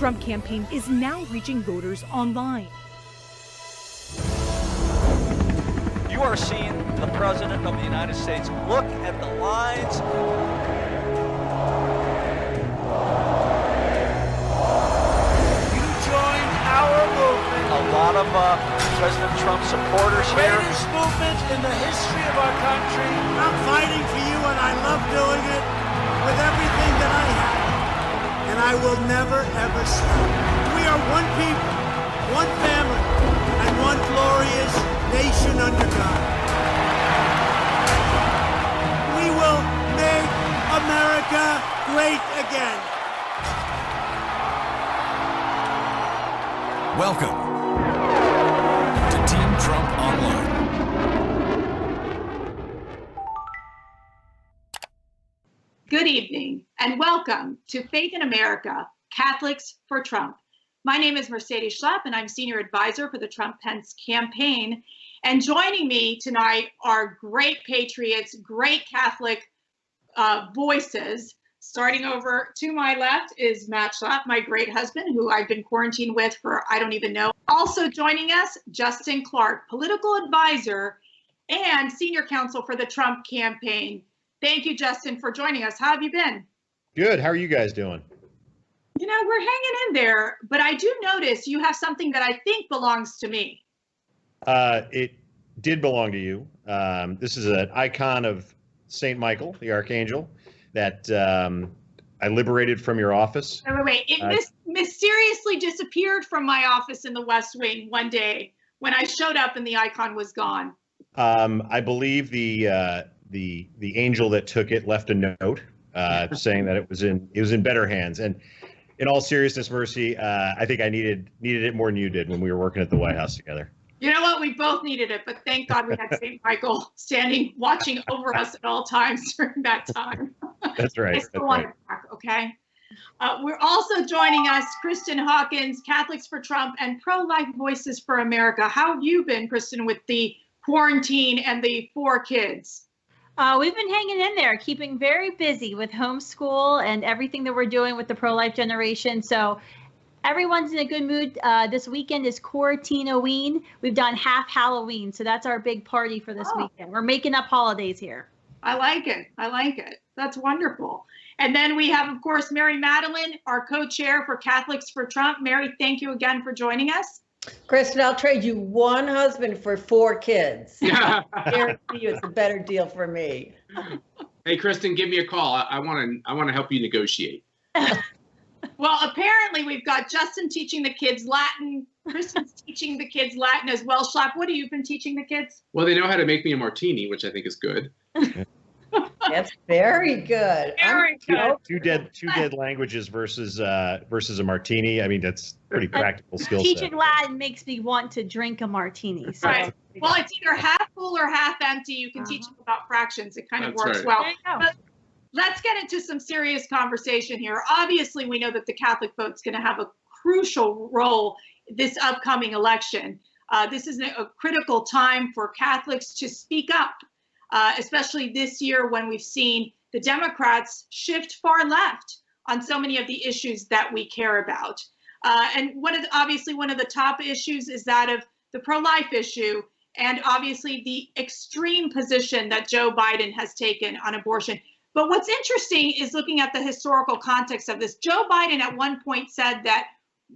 Trump campaign is now reaching voters online. You are seeing the President of the United States. Look at the lines. You joined our movement. A lot of President Trump supporters here. Greatest movement in the history of our country. I'm fighting for you, and I love doing it with everything that I have. And I will never, ever stop. We are one people, one family, and one glorious nation under God. We will make America great again. Welcome to Team Trump Online. Good evening and welcome to Faith in America, Catholics for Trump. My name is Mercedes Schlapp and I'm Senior Advisor for the Trump-Pence campaign. And joining me tonight are great patriots, great Catholic voices. Starting over to my left is Matt Schlapp, my great husband, who I've been quarantined with for I don't even know. Also joining us, Justin Clark, political advisor and senior counsel for the Trump campaign. Thank you, Justin, for joining us. How have you been? Good. How are you guys doing? You know, we're hanging in there, but I do notice you have something that I think belongs to me. It did belong to you. This is an icon of St. Michael, the Archangel, that I liberated from your office. Wait. It mysteriously disappeared from my office in the West Wing one day when I showed up and the icon was gone. I believe the angel that took it left a note saying that it was in better hands. And in all seriousness, Mercy, I think I needed it more than you did when we were working at the White House together. You know what? We both needed it, but thank God we had St. Michael watching over us at all times during that time. That's right. I still want it back, okay? We're also joining us, Kristen Hawkins, Catholics for Trump and Pro-Life Voices for America. How have you been, Kristen, with the quarantine and the 4 kids? We've been hanging in there, keeping very busy with homeschool and everything that we're doing with the pro-life generation. So everyone's in a good mood. This weekend is Quarantine-oween. We've done half Halloween, so that's our big party for this weekend. We're making up holidays here. I like it. That's wonderful. And then we have, of course, Mary Matalin, our co-chair for Catholics for Trump. Mary, thank you again for joining us. Kristen, I'll trade you one husband for 4 kids. I guarantee you it's a better deal for me. Hey, Kristen, give me a call. I want to help you negotiate. Well, apparently we've got Justin teaching the kids Latin. Kristen's teaching the kids Latin as well. Schlapp, what have you been teaching the kids? Well, they know how to make me a martini, which I think is good. That's very good. Very good. Two dead languages versus a martini. I mean, that's pretty practical skill set. Teaching Latin makes me want to drink a martini. So. Right. Well, it's either half full or half empty. You can teach them about fractions. It kind of works well. But let's get into some serious conversation here. Obviously, we know that the Catholic vote's going to have a crucial role this upcoming election. This is a critical time for Catholics to speak up. Especially this year when we've seen the Democrats shift far left on so many of the issues that we care about. And obviously one of the top issues is that of the pro-life issue and obviously the extreme position that Joe Biden has taken on abortion. But what's interesting is looking at the historical context of this. Joe Biden at one point said that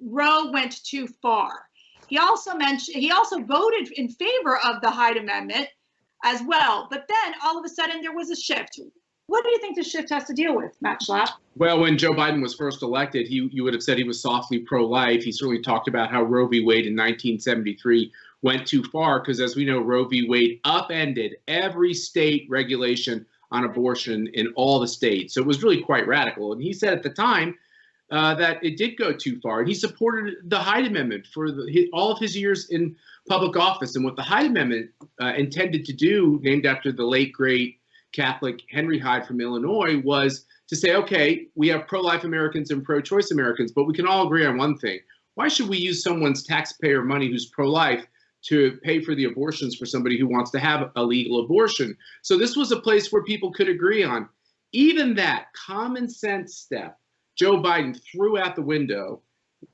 Roe went too far. He also voted in favor of the Hyde Amendment as well. But then all of a sudden there was a shift. What do you think the shift has to deal with, Matt Schlapp? Well, when Joe Biden was first elected, you would have said he was softly pro-life. He certainly talked about how Roe v. Wade in 1973 went too far because, as we know, Roe v. Wade upended every state regulation on abortion in all the states. So it was really quite radical. And he said at the time that it did go too far. And he supported the Hyde Amendment for all of his years in public office. And what the Hyde Amendment intended to do, named after the late, great Catholic Henry Hyde from Illinois, was to say, okay, we have pro-life Americans and pro-choice Americans, but we can all agree on one thing. Why should we use someone's taxpayer money who's pro-life to pay for the abortions for somebody who wants to have a legal abortion? So this was a place where people could agree on. Even that common sense step, Joe Biden threw out the window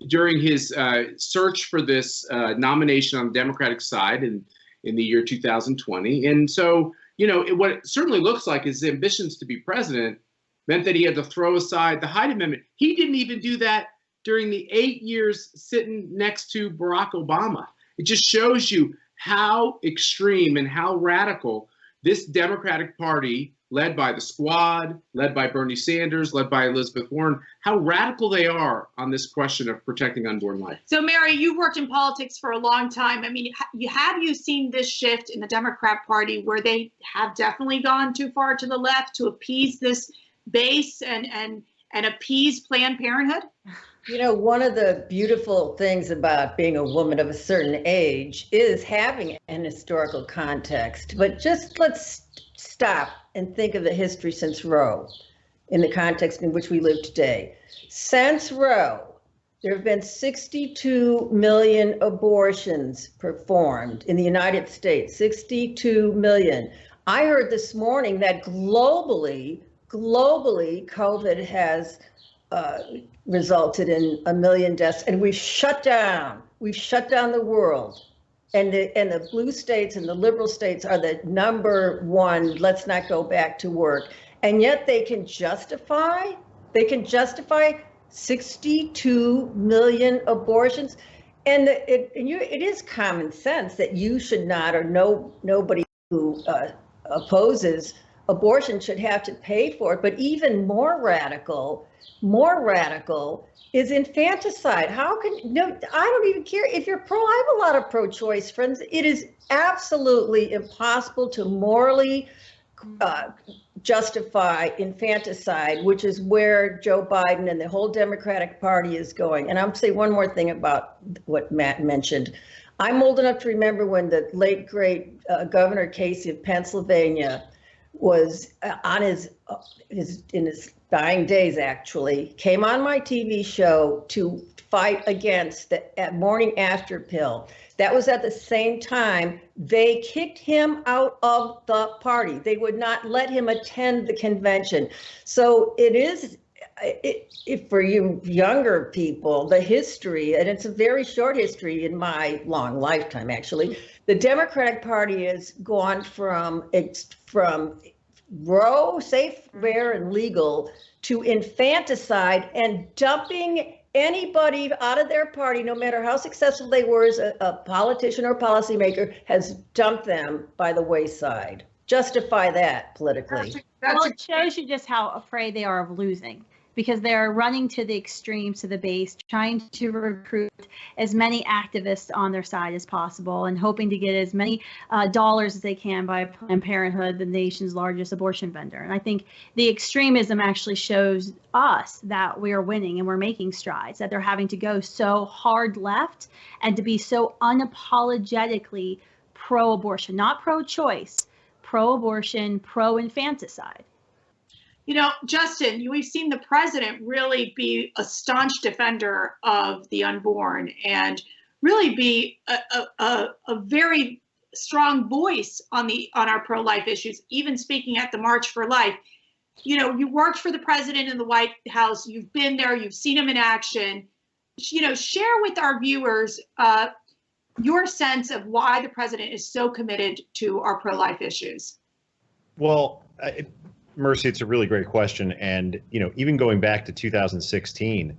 during his search for this nomination on the Democratic side in the year 2020. And so, what it certainly looks like his ambitions to be president meant that he had to throw aside the Hyde Amendment. He didn't even do that during the 8 years sitting next to Barack Obama. It just shows you how extreme and how radical this Democratic Party, led by the Squad, led by Bernie Sanders, led by Elizabeth Warren, how radical they are on this question of protecting unborn life. So, Mary, you've worked in politics for a long time. I mean, have you seen this shift in the Democrat Party where they have definitely gone too far to the left to appease this base and appease Planned Parenthood? One of the beautiful things about being a woman of a certain age is having an historical context. But just let's stop and think of the history since Roe in the context in which we live today. Since Roe, there have been 62 million abortions performed in the United States, 62 million. I heard this morning that globally, COVID has resulted in 1 million deaths, and we've shut down the world. And the blue states and the liberal states are the number one, let's not go back to work. And yet they can justify 62 million abortions. And it is common sense that you should not, or nobody who opposes abortion should have to pay for it. But even more radical is infanticide. I don't even care if you're pro. I have a lot of pro-choice friends. It is absolutely impossible to morally justify infanticide, which is where Joe Biden and the whole Democratic Party is going. And I'm saying one more thing about what Matt mentioned. I'm old enough to remember when the late, great Governor Casey of Pennsylvania was on his dying days, actually, came on my TV show to fight against the morning after pill. That was at the same time they kicked him out of the party. They would not let him attend the convention. So if for you younger people, the history, and it's a very short history in my long lifetime, actually, the Democratic Party has gone from Roe, safe, fair, and legal, to infanticide and dumping anybody out of their party, no matter how successful they were as a politician or policymaker, has dumped them by the wayside. Justify that politically. Well, it shows you just how afraid they are of losing, because they are running to the extremes, to the base, trying to recruit as many activists on their side as possible and hoping to get as many dollars as they can by Planned Parenthood, the nation's largest abortion vendor. And I think the extremism actually shows us that we are winning and we're making strides, that they're having to go so hard left and to be so unapologetically pro-abortion, not pro-choice, pro-abortion, pro-infanticide. Justin, we've seen the president really be a staunch defender of the unborn and really be a very strong voice on our pro-life issues, even speaking at the March for Life. You worked for the president in the White House. You've been there. You've seen him in action. Share with our viewers your sense of why the president is so committed to our pro-life issues. Well, Mercy, it's a really great question. And, even going back to 2016,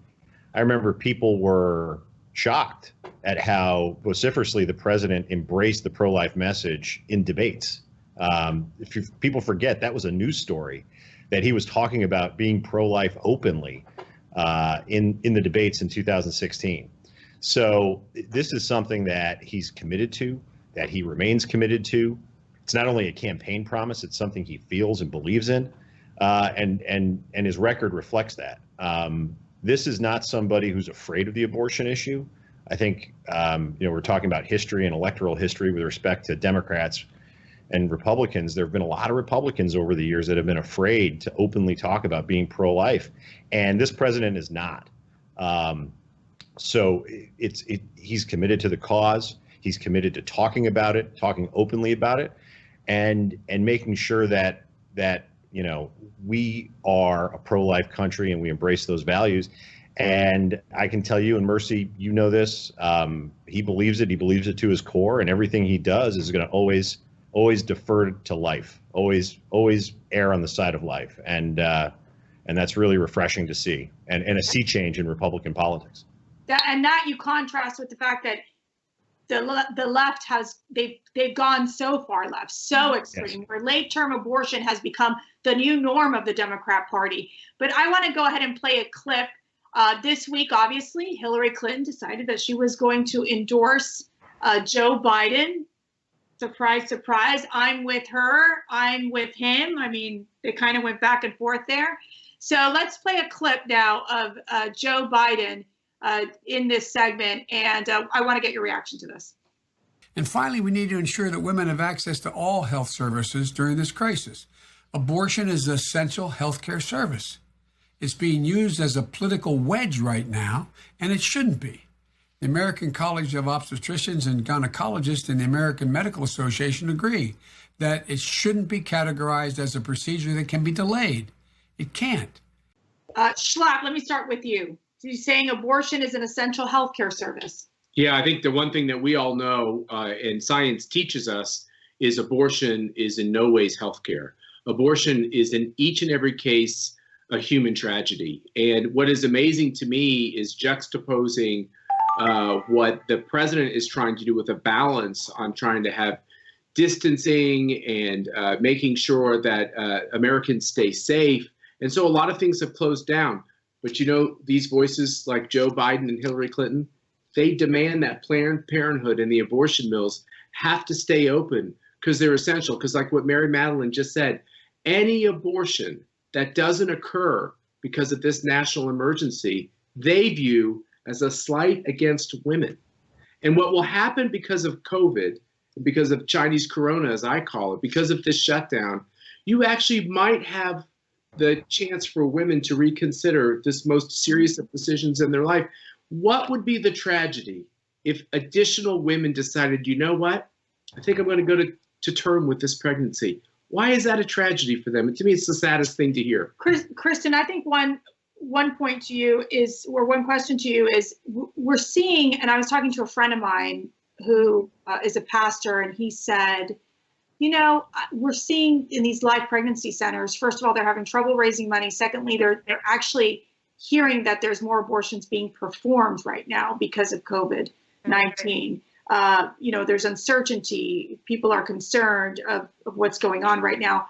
I remember people were shocked at how vociferously the president embraced the pro-life message in debates. If people forget, that was a news story that he was talking about being pro-life openly in the debates in 2016. So this is something that he's committed to, that he remains committed to. It's not only a campaign promise, it's something he feels and believes in, and his record reflects that. This is not somebody who's afraid of the abortion issue. I think, we're talking about history and electoral history with respect to Democrats and Republicans. There have been a lot of Republicans over the years that have been afraid to openly talk about being pro-life, and this president is not. So he's committed to the cause. He's committed to talking about it, talking openly about it, and making sure that we are a pro-life country and we embrace those values. And I can tell you, and Mercy, you know this, he believes it. He believes it to his core, and everything he does is going to always defer to life, always err on the side of life. And that's really refreshing to see, and a sea change in Republican politics. And that you contrast with the fact that the left they've gone so far left, so extreme, where late-term abortion has become the new norm of the Democrat Party. But I want to go ahead and play a clip. This week, obviously, Hillary Clinton decided that she was going to endorse Joe Biden. Surprise, surprise. I'm with her. I'm with him. I mean, they kind of went back and forth there. So let's play a clip now of Joe Biden in this segment, and I want to get your reaction to this. And finally, we need to ensure that women have access to all health services during this crisis. Abortion is an essential healthcare service. It's being used as a political wedge right now, and it shouldn't be. The American College of Obstetricians and Gynecologists and the American Medical Association agree that it shouldn't be categorized as a procedure that can be delayed. It can't. Schlapp, let me start with you. So you're saying abortion is an essential healthcare service? Yeah, I think the one thing that we all know and science teaches us is abortion is in no ways healthcare. Abortion is in each and every case a human tragedy. And what is amazing to me is juxtaposing what the president is trying to do with a balance on trying to have distancing and making sure that Americans stay safe. And so a lot of things have closed down. But you know, these voices like Joe Biden and Hillary Clinton, they demand that Planned Parenthood and the abortion mills have to stay open because they're essential. Because like what Mary Matalin just said, any abortion that doesn't occur because of this national emergency, they view as a slight against women. And what will happen because of COVID, because of Chinese corona, as I call it, because of this shutdown, you actually might have the chance for women to reconsider this most serious of decisions in their life. What would be the tragedy if additional women decided, you know what, I think I'm going to go to term with this pregnancy? Why is that a tragedy for them? And to me, it's the saddest thing to hear. Kristen, I think one point to you is, or one question to you is, we're seeing, and I was talking to a friend of mine who is a pastor, and he said, you know, we're seeing in these live pregnancy centers, first of all, they're having trouble raising money. Secondly, they're actually hearing that there's more abortions being performed right now because of COVID-19. You know, there's uncertainty. People are concerned of what's going on right now.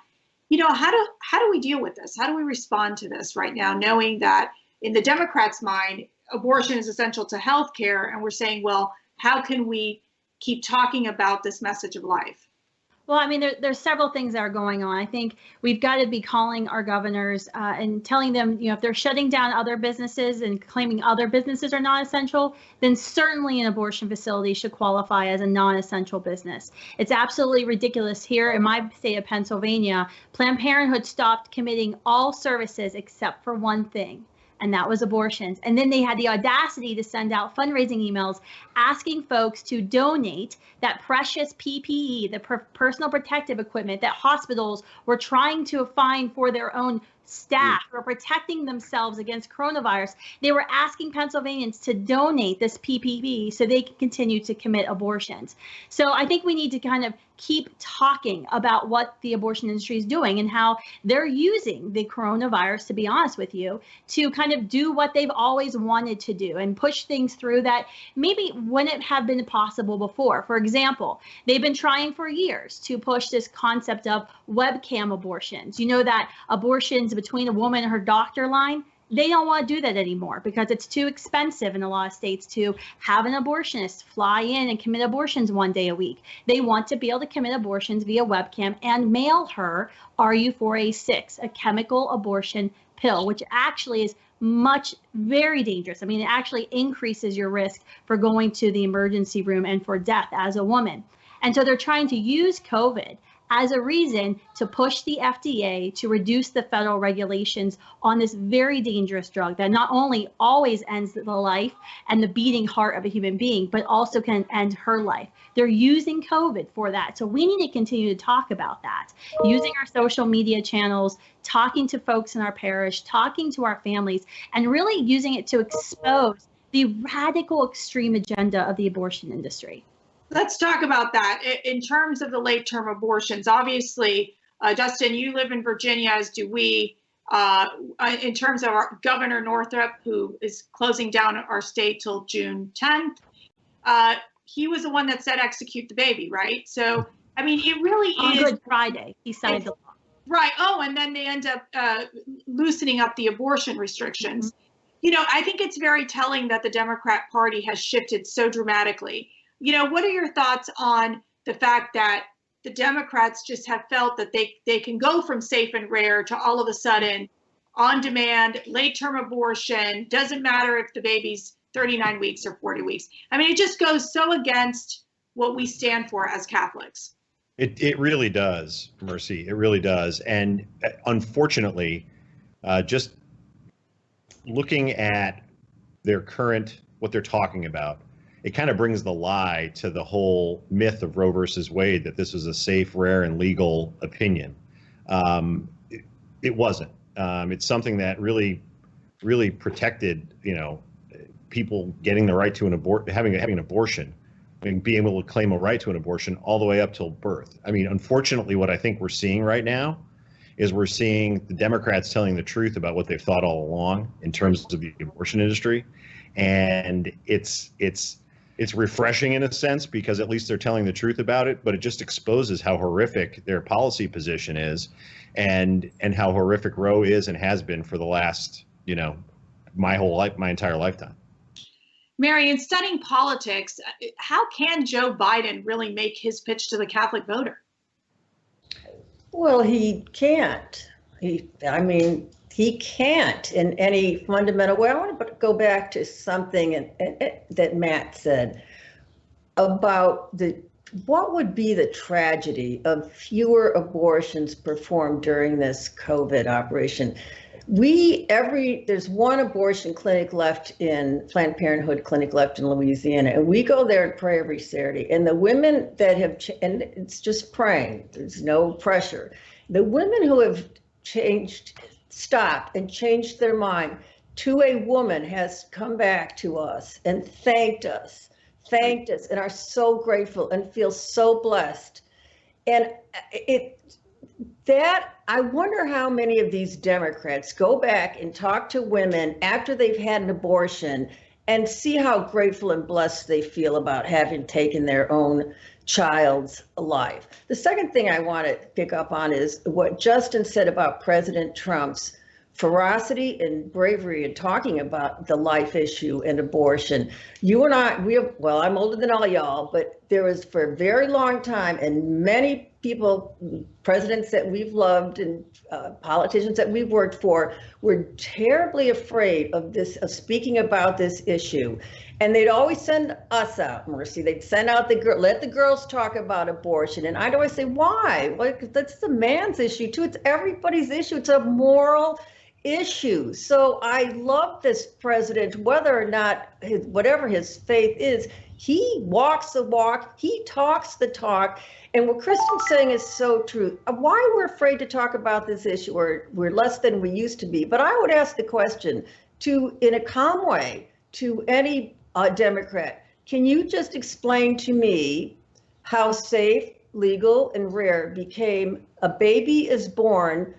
You know, how do we deal with this? How do we respond to this right now, knowing that in the Democrats' mind, abortion is essential to health care, and we're saying, well, how can we keep talking about this message of life? Well, I mean, there's several things that are going on. I think we've got to be calling our governors and telling them, you know, if they're shutting down other businesses and claiming other businesses are not essential, then certainly an abortion facility should qualify as a non-essential business. It's absolutely ridiculous. Here in my state of Pennsylvania, Planned Parenthood stopped committing all services except for one thing, and that was abortions. And then they had the audacity to send out fundraising emails asking folks to donate that precious PPE, the personal protective equipment that hospitals were trying to find for their own staff who are protecting themselves against coronavirus. They were asking Pennsylvanians to donate this PPE so they can continue to commit abortions. So I think we need to kind of keep talking about what the abortion industry is doing and how they're using the coronavirus, to be honest with you, to kind of do what they've always wanted to do and push things through that maybe wouldn't have been possible before. For example, they've been trying for years to push this concept of webcam abortions. You know, that abortions between a woman and her doctor line, they don't want to do that anymore because it's too expensive in a lot of states to have an abortionist fly in and commit abortions one day a week. They want to be able to commit abortions via webcam and mail her RU486, a chemical abortion pill, which actually is very dangerous. I mean, it actually increases your risk for going to the emergency room and for death as a woman. And so they're trying to use COVID as a reason to push the FDA to reduce the federal regulations on this very dangerous drug that not only always ends the life and the beating heart of a human being, but also can end her life. They're using COVID for that. So we need to continue to talk about that, using our social media channels, talking to folks in our parish, talking to our families, and really using it to expose the radical extreme agenda of the abortion industry. Let's talk about that. In terms of the late-term abortions, obviously, Justin, you live in Virginia, as do we. In terms of our Governor Northrop, who is closing down our state till June 10th, he was the one that said execute the baby, right? So, I mean, it really is. On Good Friday, he signed the law. Right. Oh, and then they end up loosening up the abortion restrictions. Mm-hmm. You know, I think it's very telling that the Democrat Party has shifted so dramatically. You know, what are your thoughts on the fact that the Democrats just have felt that they can go from safe and rare to all of a sudden on demand, late-term abortion, doesn't matter if the baby's 39 weeks or 40 weeks. I mean, it just goes so against what we stand for as Catholics. It really does, Mercy. It really does. And unfortunately, just looking at their current, what they're talking about, it kind of brings the lie to the whole myth of Roe versus Wade, that this was a safe, rare, and legal opinion. It wasn't. It's something that really protected, people getting the right to having an abortion and being able to claim a right to an abortion all the way up till birth. I mean, unfortunately, what I think we're seeing right now is we're seeing the Democrats telling the truth about what they've thought all along in terms of the abortion industry, and it's refreshing in a sense, because at least they're telling the truth about it, but it just exposes how horrific their policy position is, and how horrific Roe is and has been for the last, my entire lifetime. Mary, in studying politics, how can Joe Biden really make his pitch to the Catholic voter? Well, he can't. He can't in any fundamental way. I want to go back to something that Matt said about what would be the tragedy of fewer abortions performed during this COVID operation. There's one abortion clinic left Planned Parenthood clinic left in Louisiana, and we go there and pray every Saturday. And the women that have, and it's just praying, there's no pressure. The women who have stopped and changed their mind to a woman has come back to us and thanked us and are so grateful and feel so blessed. And I wonder how many of these Democrats go back and talk to women after they've had an abortion and see how grateful and blessed they feel about having taken their own child's life. The second thing I want to pick up on is what Justin said about President Trump's ferocity and bravery in talking about the life issue and abortion. You and I, I'm older than all y'all, but there was for a very long time, and many people, presidents that we've loved and politicians that we've worked for, were terribly afraid of speaking about this issue. And they'd always send us out, Mercy. They'd send out let the girls talk about abortion. And I'd always say, why? Like, that's the man's issue too. It's everybody's issue. It's a moral issue. So I love this president, whether or not whatever his faith is, he walks the walk, he talks the talk. And what Kristen's saying is so true. Why we're afraid to talk about this issue, or we're less than we used to be. But I would ask the question in a calm way to any Democrat, can you just explain to me how safe, legal, and rare became a baby is born,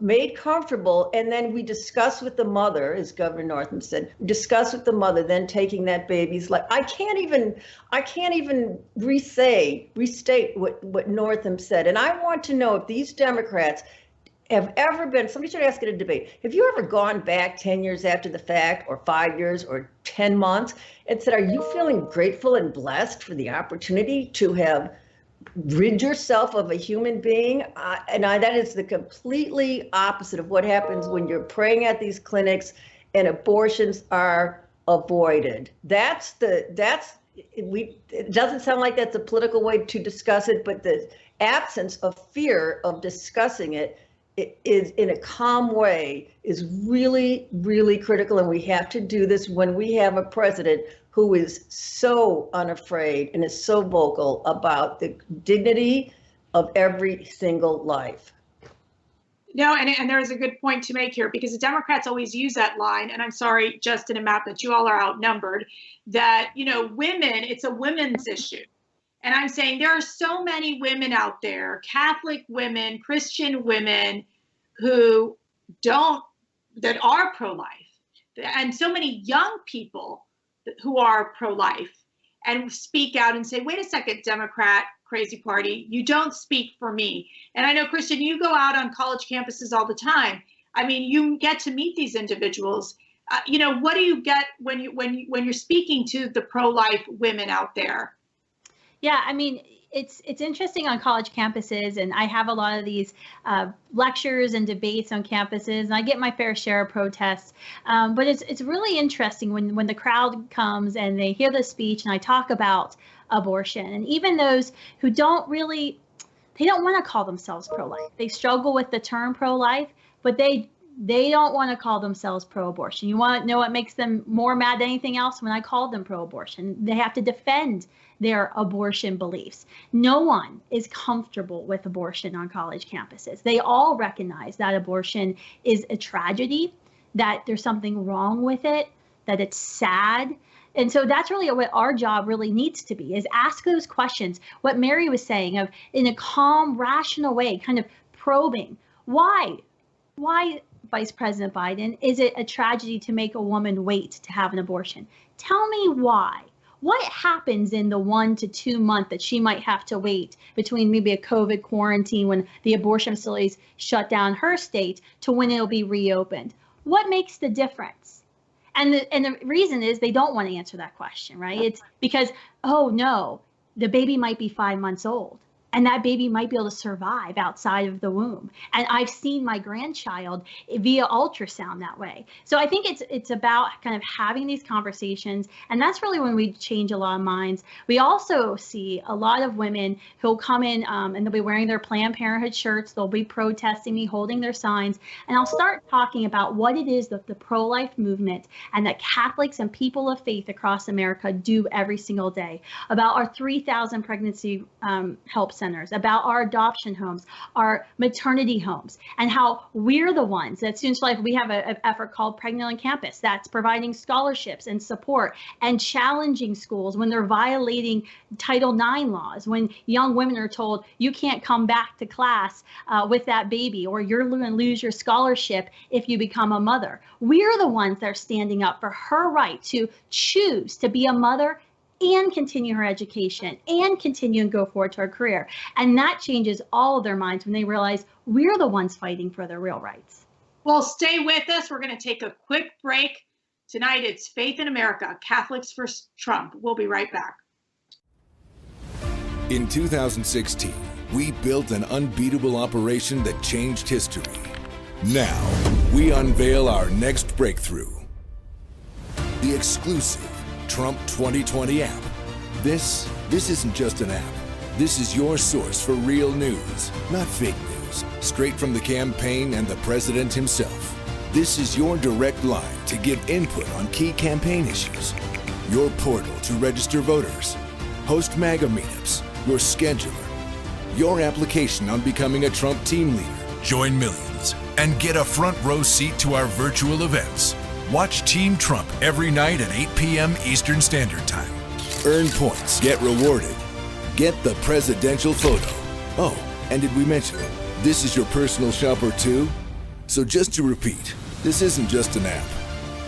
made comfortable, and then we discuss with the mother, as Governor Northam said, discuss with the mother, then taking that baby's life. I can't even restate what Northam said. And I want to know if these Democrats have ever been, somebody should ask at a debate, have you ever gone back 10 years after the fact, or 5 years, or 10 months, and said, are you feeling grateful and blessed for the opportunity to have rid yourself of a human being? That is the completely opposite of what happens when you're praying at these clinics and abortions are avoided. it doesn't sound like that's a political way to discuss it, but the absence of fear of discussing it is in a calm way is really, really critical. And we have to do this when we have a president who is so unafraid and is so vocal about the dignity of every single life. No, and there's a good point to make here, because the Democrats always use that line, and I'm sorry, Justin and Matt, that you all are outnumbered, that, women, it's a women's issue. And I'm saying there are so many women out there, Catholic women, Christian women, that are pro-life, and so many young people who are pro-life and speak out and say, wait a second, Democrat, crazy party, you don't speak for me. And I know, Christian, you go out on college campuses all the time. I mean, you get to meet these individuals. What do you get when you're speaking to the pro-life women out there? Yeah, I mean, it's interesting on college campuses, and I have a lot of these lectures and debates on campuses, and I get my fair share of protests. But it's really interesting when the crowd comes and they hear the speech and I talk about abortion, and even those who they don't want to call themselves pro-life. They struggle with the term pro-life, but they don't want to call themselves pro-abortion. You want to know what makes them more mad than anything else? When I call them pro-abortion, they have to defend their abortion beliefs. No one is comfortable with abortion on college campuses. They all recognize that abortion is a tragedy, that there's something wrong with it, that it's sad. And so that's really what our job really needs to be, is ask those questions. What Mary was saying, of in a calm, rational way, kind of probing. Why, Vice President Biden, is it a tragedy to make a woman wait to have an abortion? Tell me why. What happens in the 1 to 2 months that she might have to wait between maybe a COVID quarantine when the abortion facilities shut down her state to when it'll be reopened? What makes the difference? And the reason is they don't want to answer that question, right? It's because, oh no, the baby might be 5 months old, and that baby might be able to survive outside of the womb. And I've seen my grandchild via ultrasound that way. So I think it's about kind of having these conversations, and that's really when we change a lot of minds. We also see a lot of women who'll come in and they'll be wearing their Planned Parenthood shirts, they'll be protesting me, holding their signs, and I'll start talking about what it is that the pro-life movement and that Catholics and people of faith across America do every single day, about our 3,000 pregnancy help centers, about our adoption homes, our maternity homes, and how we're the ones at Students for Life. We have an effort called Pregnant on Campus that's providing scholarships and support and challenging schools when they're violating Title IX laws, when young women are told you can't come back to class with that baby, or you're going to lose your scholarship if you become a mother. We're the ones that are standing up for her right to choose to be a mother and continue her education and continue and go forward to her career. And that changes all of their minds when they realize we're the ones fighting for their real rights. Well, stay with us. We're going to take a quick break. Tonight, it's Faith in America, Catholics for Trump. We'll be right back. In 2016, we built an unbeatable operation that changed history. Now, we unveil our next breakthrough. The exclusive Trump 2020 app. This isn't just an app. This is your source for real news, not fake news. Straight from the campaign and the president himself. This is your direct line to give input on key campaign issues. Your portal to register voters. Host MAGA meetups. Your scheduler. Your application on becoming a Trump team leader. Join millions and get a front row seat to our virtual events. Watch Team Trump every night at 8 p.m. Eastern Standard Time. Earn points, get rewarded, get the presidential photo. Oh, and did we mention this is your personal shopper too? So just to repeat, this isn't just an app.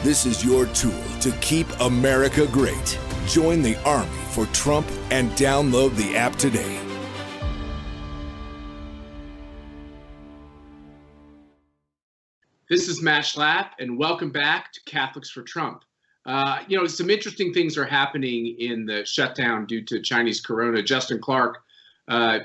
This is your tool to keep America great. Join the army for Trump and download the app today. This is Matt Schlapp, and welcome back to Catholics for Trump. Some interesting things are happening in the shutdown due to Chinese corona. Justin Clark,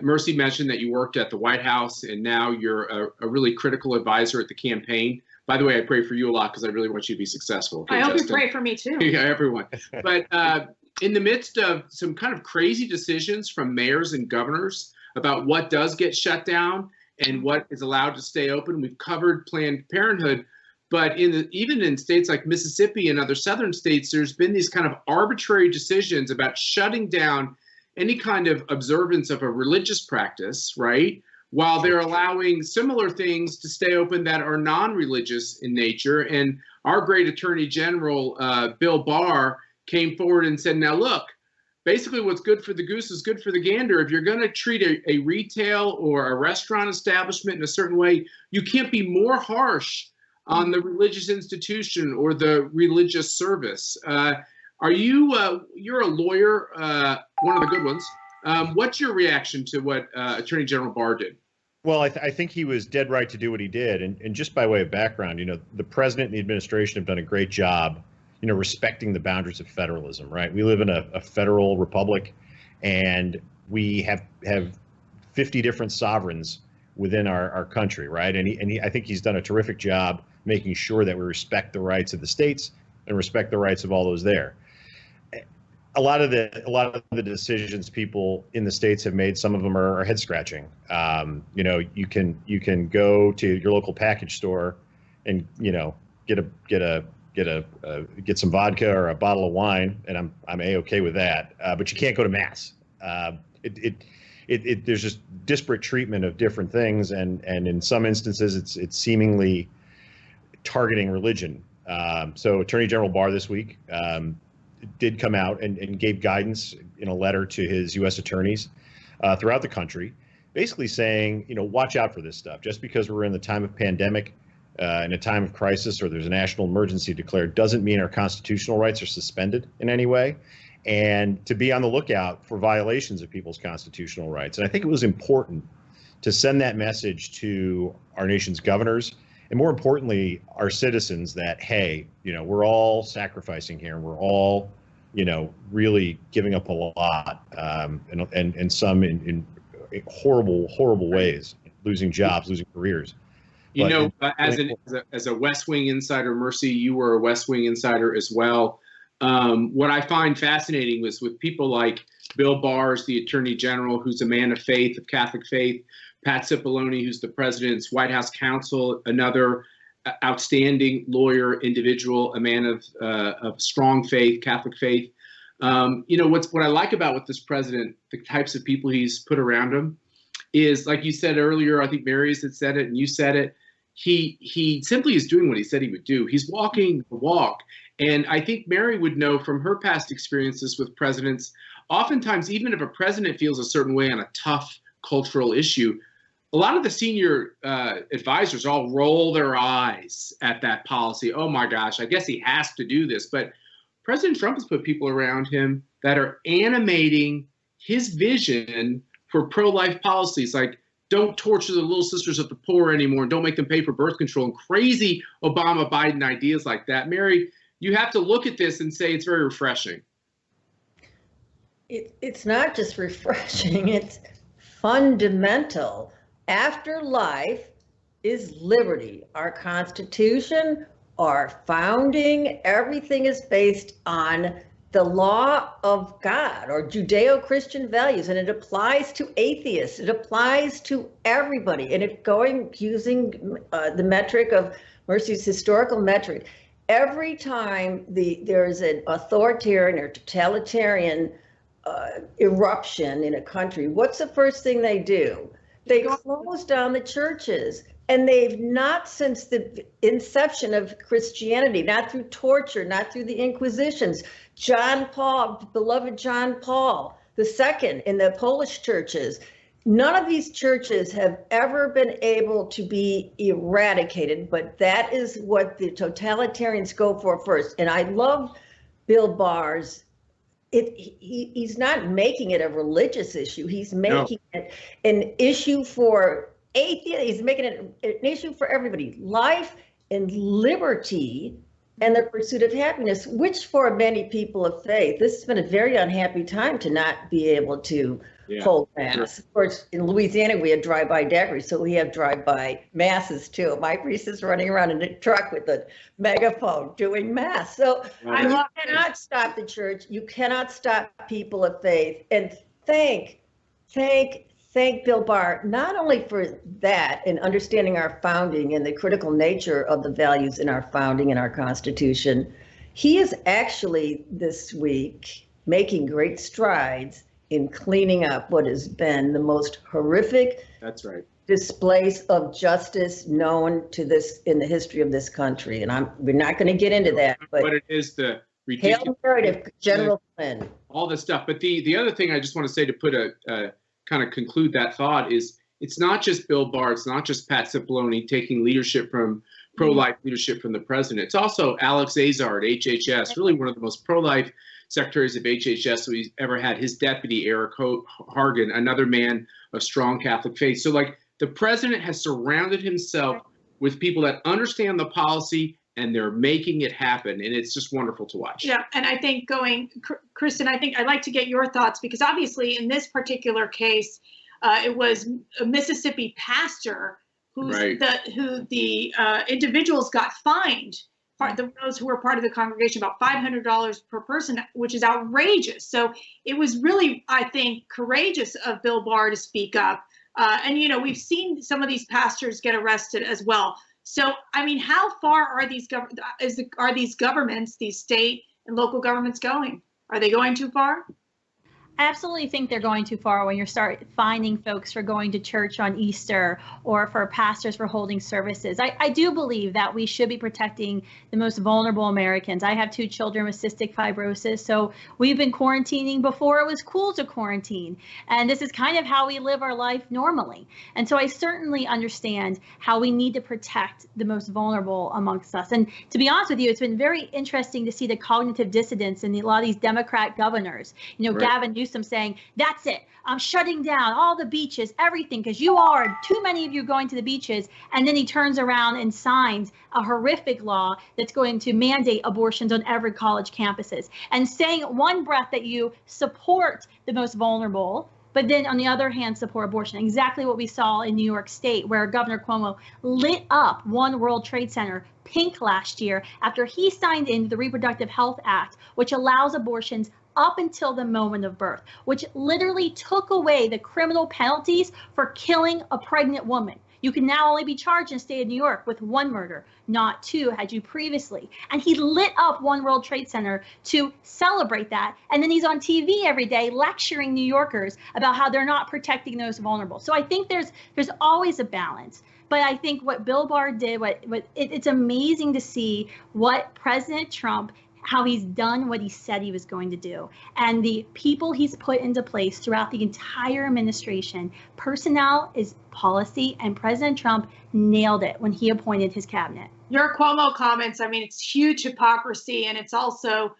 Mercy mentioned that you worked at the White House, and now you're a really critical advisor at the campaign. By the way, I pray for you a lot because I really want you to be successful. Okay, I hope Justin? you pray for me too. Yeah, everyone. But in the midst of some kind of crazy decisions from mayors and governors about what does get shut down and what is allowed to stay open. We've covered Planned Parenthood, but even in states like Mississippi and other southern states, there's been these kind of arbitrary decisions about shutting down any kind of observance of a religious practice, right? While they're allowing similar things to stay open that are non-religious in nature. And our great Attorney General, Bill Barr, came forward and said, now look, basically what's good for the goose is good for the gander. If you're going to treat a retail or a restaurant establishment in a certain way, you can't be more harsh on the religious institution or the religious service. You're a lawyer, one of the good ones. What's your reaction to what Attorney General Barr did? Well, I think he was dead right to do what he did. And just by way of background, the president and the administration have done a great job, respecting the boundaries of federalism, right? We live in a federal republic, and we have 50 different sovereigns within our country, right? And I think he's done a terrific job making sure that we respect the rights of the states and respect the rights of all those there. A lot of the decisions people in the states have made, some of them are head scratching. You can go to your local package store and get some vodka or a bottle of wine, and I'm A-okay with that. But you can't go to mass. There's just disparate treatment of different things, and in some instances it's seemingly targeting religion. So Attorney General Barr this week did come out and gave guidance in a letter to his U.S. attorneys throughout the country, basically saying, watch out for this stuff. Just because we're in the time of pandemic, in a time of crisis, or there's a national emergency declared, doesn't mean our constitutional rights are suspended in any way, and to be on the lookout for violations of people's constitutional rights. And I think it was important to send that message to our nation's governors, and more importantly, our citizens, that, hey, we're all sacrificing here, and we're all, really giving up a lot, and some in horrible ways, losing jobs, losing careers. As a West Wing insider, Mercy, you were a West Wing insider as well. What I find fascinating was with people like Bill Barr, the Attorney General, who's a man of faith, of Catholic faith, Pat Cipollone, who's the president's White House counsel, another outstanding lawyer, individual, a man of strong faith, Catholic faith. What I like about with this president, the types of people he's put around him, is, like you said earlier, I think Marius had said it and you said it, he simply is doing what he said he would do. He's walking the walk. And I think Mary would know from her past experiences with presidents, oftentimes, even if a president feels a certain way on a tough cultural issue, a lot of the senior advisors all roll their eyes at that policy. Oh my gosh, I guess he has to do this. But President Trump has put people around him that are animating his vision for pro-life policies, like don't torture the little sisters of the poor anymore, and don't make them pay for birth control, and crazy Obama Biden ideas like that. Mary, you have to look at this and say it's very refreshing. It's not just refreshing, it's fundamental. After life is liberty. Our Constitution, our founding, everything is based on the law of God, or Judeo-Christian values, and it applies to atheists. It applies to everybody. And using the metric of Mercy's historical metric, every time there is an authoritarian or totalitarian eruption in a country, what's the first thing they do? They close down the churches. And they've not, since the inception of Christianity, not through torture, not through the Inquisitions. John Paul, beloved John Paul II in the Polish churches, none of these churches have ever been able to be eradicated, but that is what the totalitarians go for first. And I love Bill Barr's, he's not making it a religious issue. He's making it an issue for atheists. He's making it an issue for everybody. Life and liberty and the pursuit of happiness, which for many people of faith, this has been a very unhappy time to not be able to hold mass. Of course, in Louisiana, we had drive-by daiquiris, so we have drive-by masses too. My priest is running around in a truck with a megaphone doing mass. So you cannot stop the church. You cannot stop people of faith. And thank Bill Barr, not only for that and understanding our founding and the critical nature of the values in our founding and our Constitution. He is actually this week making great strides in cleaning up what has been the most horrific displays of justice known to this in the history of this country. And we're not going to get into that, but it is the ridiculous Hail narrative, General Flynn. All this stuff. But the other thing I just want to say to put a kind of conclude that thought is it's not just Bill Barr, it's not just Pat Cipollone taking leadership from pro-life leadership from the president. It's also Alex Azar at HHS, really one of the most pro-life secretaries of HHS we've ever had, his deputy, Eric Hargan, another man of strong Catholic faith. So like the president has surrounded himself with people that understand the policy and they're making it happen. And it's just wonderful to watch. Yeah, and I think Kristen, I think I'd like to get your thoughts because obviously in this particular case, it was a Mississippi pastor who the individuals got fined, those who were part of the congregation, about $500 per person, which is outrageous. So it was really, I think, courageous of Bill Barr to speak up. And, you know, we've seen some of these pastors get arrested as well. So, I mean, how far are these governments, these state and local governments going? Are they going too far? I absolutely think they're going too far when you start finding folks for going to church on Easter or for pastors for holding services. I do believe that we should be protecting the most vulnerable Americans. I have 2 children with cystic fibrosis, so we've been quarantining before it was cool to quarantine. And this is kind of how we live our life normally. And so I certainly understand how we need to protect the most vulnerable amongst us. And to be honest with you, it's been very interesting to see the cognitive dissonance in a lot of these Democrat governors. You know, Gavin Newsom saying, that's it, I'm shutting down all the beaches, everything, because you are too many of you going to the beaches. And then he turns around and signs a horrific law that's going to mandate abortions on every college campuses, and saying one breath that you support the most vulnerable, but then on the other hand, support abortion. Exactly what we saw in New York State, where Governor Cuomo lit up One World Trade Center pink last year after he signed into the Reproductive Health Act, which allows abortions up until the moment of birth, which literally took away the criminal penalties for killing a pregnant woman. You can now only be charged in the state of New York with 1 murder, not 2 had you previously. And he lit up One World Trade Center to celebrate that. And then he's on TV every day lecturing New Yorkers about how they're not protecting those vulnerable. So I think there's always a balance. But I think what Bill Barr did, it's amazing to see what President Trump, how he's done what he said he was going to do. And the people he's put into place throughout the entire administration, personnel is policy, and President Trump nailed it when he appointed his cabinet. Your Cuomo comments, I mean, it's huge hypocrisy, and it's also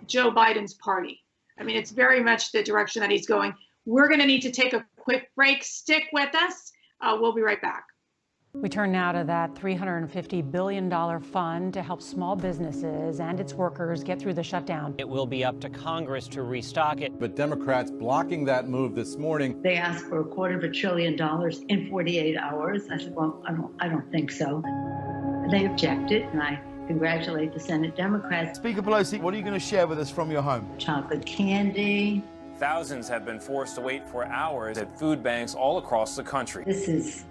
Joe Biden's party. I mean, it's very much the direction that he's going. We're going to need to take a quick break. Stick with us. We'll be right back. We turn now to that $350 billion fund to help small businesses and its workers get through the shutdown. It will be up to Congress to restock it. But Democrats blocking that move this morning. They asked for $250 billion in 48 hours. I said, well, I don't think so. They objected, and I congratulate the Senate Democrats. Speaker Pelosi, what are you going to share with us from your home? Chocolate candy. Thousands have been forced to wait for hours at food banks all across the country. This is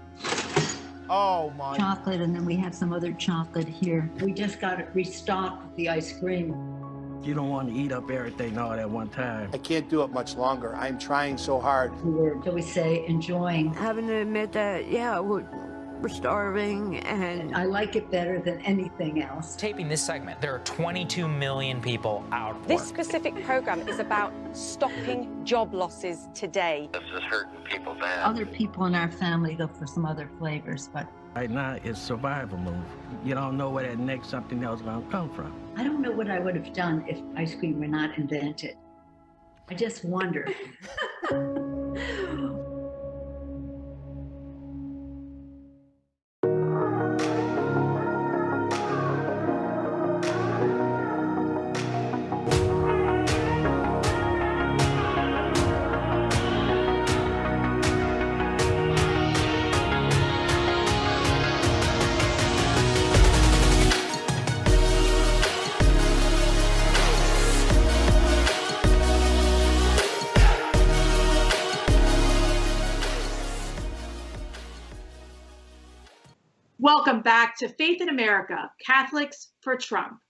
chocolate, and then we have some other chocolate here. We just got it restocked with the ice cream. You don't want to eat up everything all at one time. I can't do it much longer. I'm trying so hard. We were, shall we say, enjoying. Having to admit that, yeah, we're starving, and I like it better than anything else. Taping this segment, there are 22 million people out of work. This specific program is about stopping job losses today. This is hurting people bad. Other people in our family go for some other flavors, but right now it's survival mode. You don't know where that next something else is going to come from. I don't know what I would have done if ice cream were not invented. I just wonder. Welcome back to Faith in America, Catholics for Trump.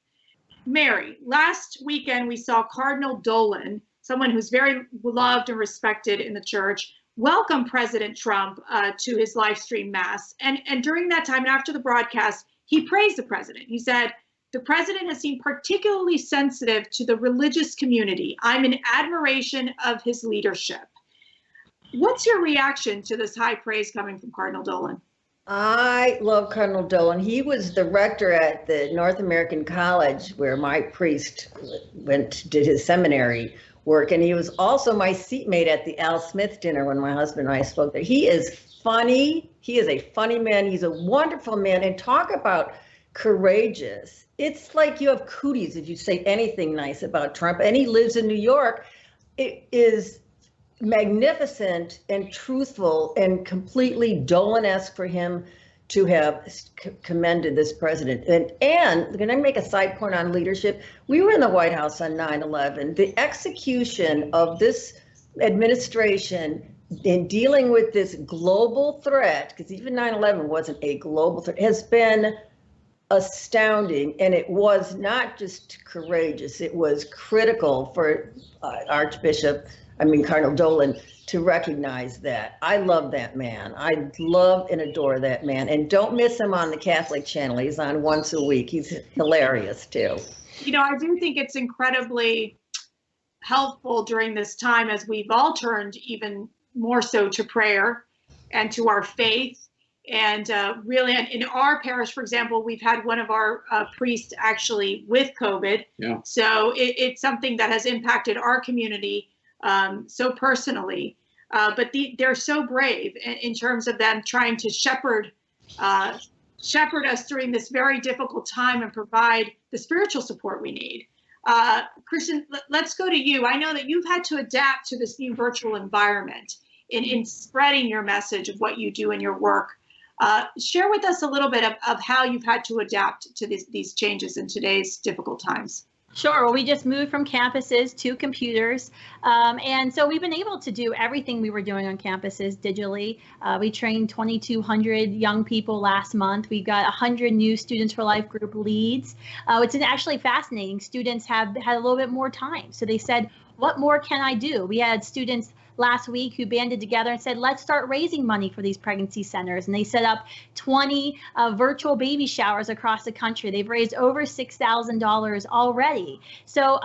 Mary, last weekend we saw Cardinal Dolan, someone who's very loved and respected in the church, welcome President Trump to his live stream mass. And during that time, and after the broadcast, he praised the president. He said, the president has seemed particularly sensitive to the religious community. I'm in admiration of his leadership. What's your reaction to this high praise coming from Cardinal Dolan? I love Cardinal Dolan. He was the rector at the North American College where my priest did his seminary work. And he was also my seatmate at the Al Smith dinner when my husband and I spoke there. He is funny. He is a funny man. He's a wonderful man. And talk about courageous. It's like you have cooties if you say anything nice about Trump. And he lives in New York. It is magnificent and truthful and completely Dolan-esque for him to have commended this president. And can I make a side point on leadership? We were in the White House on 9/11. The execution of this administration in dealing with this global threat, because even 9/11 wasn't a global threat, has been astounding. And it was not just courageous, it was critical for Cardinal Dolan to recognize that. I love that man. I love and adore that man. And don't miss him on the Catholic channel. He's on once a week. He's hilarious too. You know, I do think it's incredibly helpful during this time as we've all turned even more so to prayer and to our faith. And really, in our parish, for example, we've had one of our priests actually with COVID. Yeah. So it's something that has impacted our community so personally. But they're so brave in terms of them trying to shepherd us during this very difficult time and provide the spiritual support we need. Christian, let's go to you. I know that you've had to adapt to this new virtual environment in spreading your message of what you do in your work. Share with us a little bit of how you've had to adapt to these changes in today's difficult times. Sure. Well, we just moved from campuses to computers. And so we've been able to do everything we were doing on campuses digitally. We trained 2,200 young people last month. We've got 100 new Students for Life group leads. It's actually fascinating. Students have had a little bit more time. So they said, what more can I do? We had students last week who banded together and said, let's start raising money for these pregnancy centers. And they set up 20 virtual baby showers across the country. They've raised over $6,000 already. So,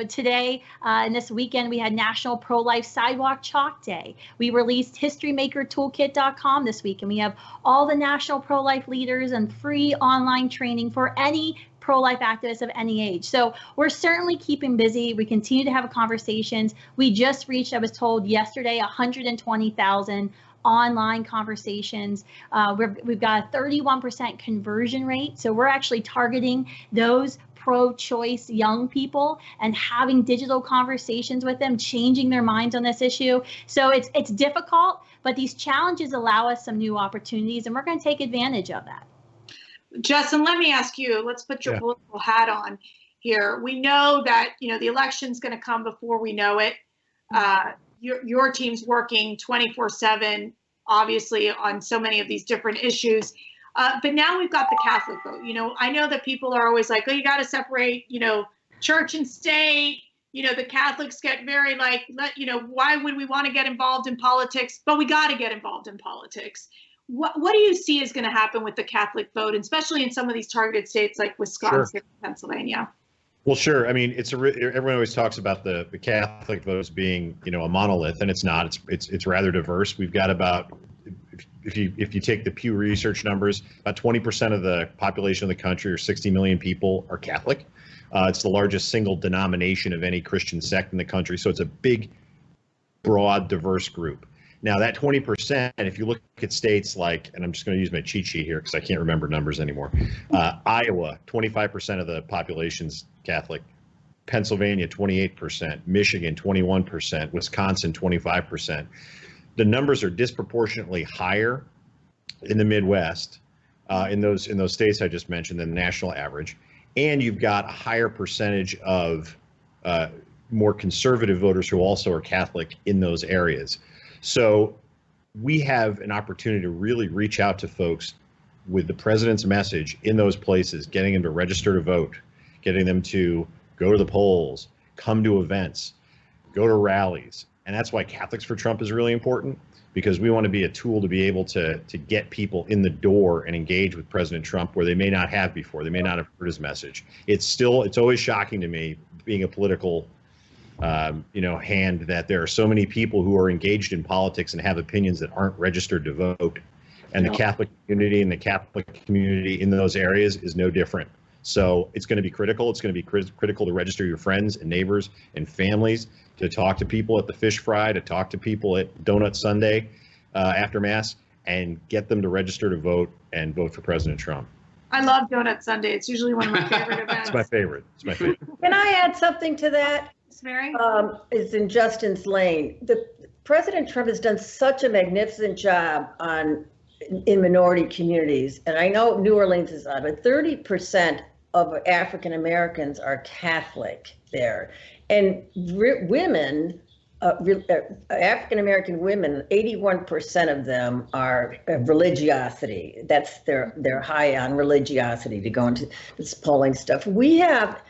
today and this weekend, we had National Pro-Life Sidewalk Chalk Day. We released HistoryMakerToolkit.com this week, and we have all the national pro-life leaders and free online training for any pro-life activists of any age. So we're certainly keeping busy. We continue to have conversations. We just reached, I was told yesterday, 120,000 online conversations. We've got a 31% conversion rate. So we're actually targeting those pro-choice young people and having digital conversations with them, changing their minds on this issue. So it's difficult, but these challenges allow us some new opportunities, and we're going to take advantage of that. Justin, let me ask you, let's put your political hat on here. We know that, the election's going to come before we know it. Your team's working 24/7, obviously, on so many of these different issues. But now we've got the Catholic vote. I know that people are always like, oh, you got to separate, church and state. The Catholics get very why would we want to get involved in politics? But we got to get involved in politics. What do you see is going to happen with the Catholic vote, especially in some of these targeted states like Wisconsin, and Pennsylvania? Well, sure. I mean, everyone always talks about the Catholic vote as being, a monolith, and it's not. It's rather diverse. We've got about, if you take the Pew Research numbers, about 20% of the population of the country, or 60 million people, are Catholic. It's the largest single denomination of any Christian sect in the country, so it's a big, broad, diverse group. Now, that 20%, if you look at states like, and I'm just going to use my cheat sheet here because I can't remember numbers anymore, Iowa, 25% of the population's Catholic, Pennsylvania, 28%, Michigan, 21%, Wisconsin, 25%. The numbers are disproportionately higher in the Midwest, in those states I just mentioned, than the national average. And you've got a higher percentage of more conservative voters who also are Catholic in those areas. So we have an opportunity to really reach out to folks with the president's message in those places, getting them to register to vote, getting them to go to the polls, come to events, go to rallies. And that's why Catholics for Trump is really important, because we want to be a tool to be able to get people in the door and engage with President Trump where they may not have before. They may not have heard his message. It's always shocking to me, being a political hand, that there are so many people who are engaged in politics and have opinions that aren't registered to vote. And the Catholic community and the Catholic community in those areas is no different. So it's going to be critical. It's going to be critical to register your friends and neighbors and families, to talk to people at the fish fry, to talk to people at Donut Sunday after Mass, and get them to register to vote and vote for President Trump. I love Donut Sunday. It's usually one of my favorite events. It's my favorite. It's my favorite. Can I add something to that? Mary? It's in Justin's lane. President Trump has done such a magnificent job in minority communities. And I know New Orleans is odd, but 30% of African Americans are Catholic there. And women, African American women, 81% of them are religiosity. That's they're high on religiosity, to go into this polling stuff. We have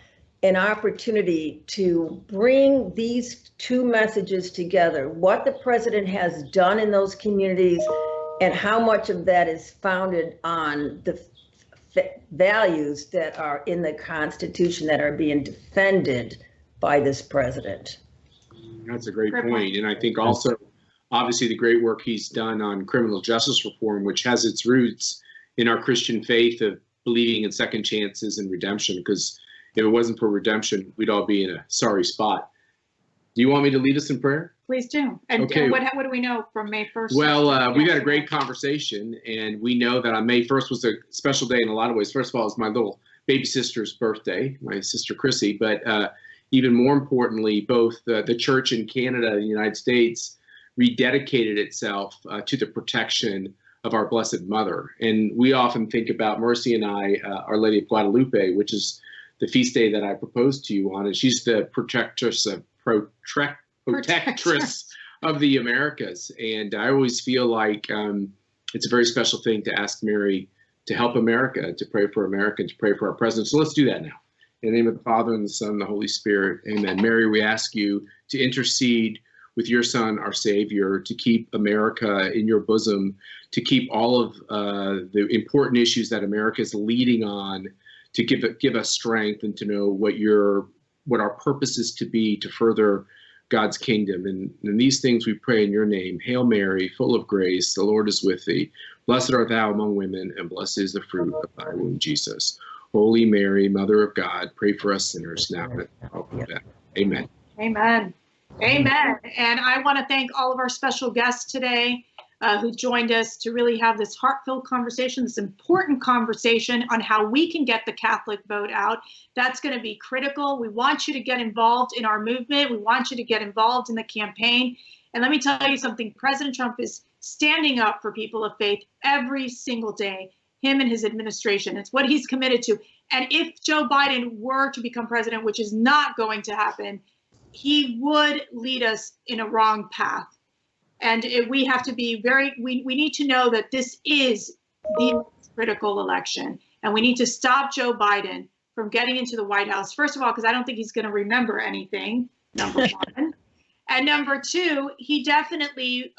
an opportunity to bring these two messages together: what the president has done in those communities and how much of that is founded on the values that are in the Constitution that are being defended by this president. That's a great point. And I think also, obviously, the great work he's done on criminal justice reform, which has its roots in our Christian faith of believing in second chances and redemption, because if it wasn't for redemption, we'd all be in a sorry spot. Do you want me to lead us in prayer? Please do. And okay. What do we know from May 1st? Well, we've had a great conversation, and we know that on May 1st was a special day in a lot of ways. First of all, it's my little baby sister's birthday, my sister Chrissy, but even more importantly, both the church in Canada and the United States rededicated itself to the protection of our Blessed Mother. And we often think about Mercy and I, Our Lady of Guadalupe, which is the feast day that I proposed to you on, and she's the protectress of the Americas. And I always feel like it's a very special thing to ask Mary to help America, to pray for America, and to pray for our president. So let's do that now. In the name of the Father, and the Son, and the Holy Spirit, amen. Mary, we ask you to intercede with your Son, our Savior, to keep America in your bosom, to keep all of the important issues that America is leading on, to give us strength and to know what our purpose is to be, to further God's kingdom. And these things we pray in your name. Hail Mary, full of grace, the Lord is with thee. Blessed art thou among women, and blessed is the fruit of thy womb, Jesus. Holy Mary, Mother of God, pray for us sinners now and at the hour of death. Amen. Amen. Amen. And I want to thank all of our special guests today who joined us to really have this heartfelt conversation, this important conversation on how we can get the Catholic vote out. That's going to be critical. We want you to get involved in our movement. We want you to get involved in the campaign. And let me tell you something, President Trump is standing up for people of faith every single day, him and his administration. It's what he's committed to. And if Joe Biden were to become president, which is not going to happen, he would lead us in a wrong path. And we have to be we need to know that this is the critical election. And we need to stop Joe Biden from getting into the White House. First of all, because I don't think he's going to remember anything, number one. And number two, he definitely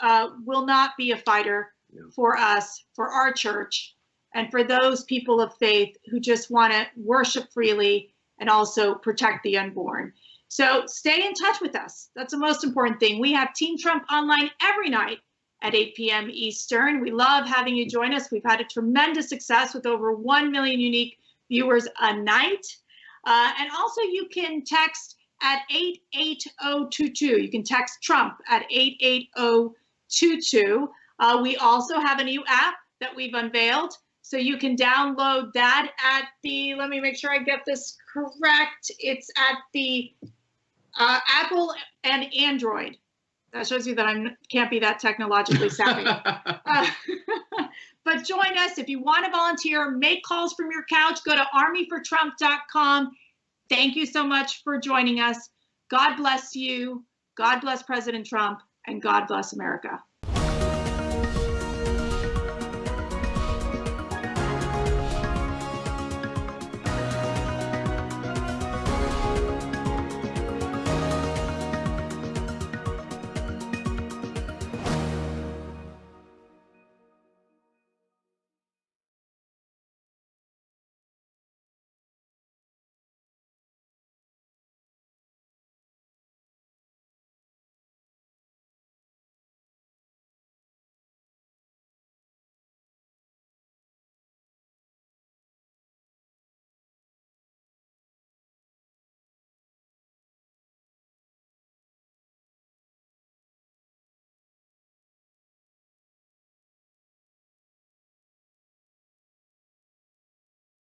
will not be a fighter for us, for our church, and for those people of faith who just want to worship freely and also protect the unborn. So stay in touch with us. That's the most important thing. We have Team Trump online every night at 8 p.m. Eastern. We love having you join us. We've had a tremendous success with over 1 million unique viewers a night. And also you can text at 88022. You can text Trump at 88022. We also have a new app that we've unveiled. So you can download that at let me make sure I get this correct. It's at the Apple and Android. That shows you that I can't be that technologically savvy. But join us if you want to volunteer, make calls from your couch, go to armyfortrump.com. Thank you so much for joining us. God bless you. God bless President Trump, and God bless America.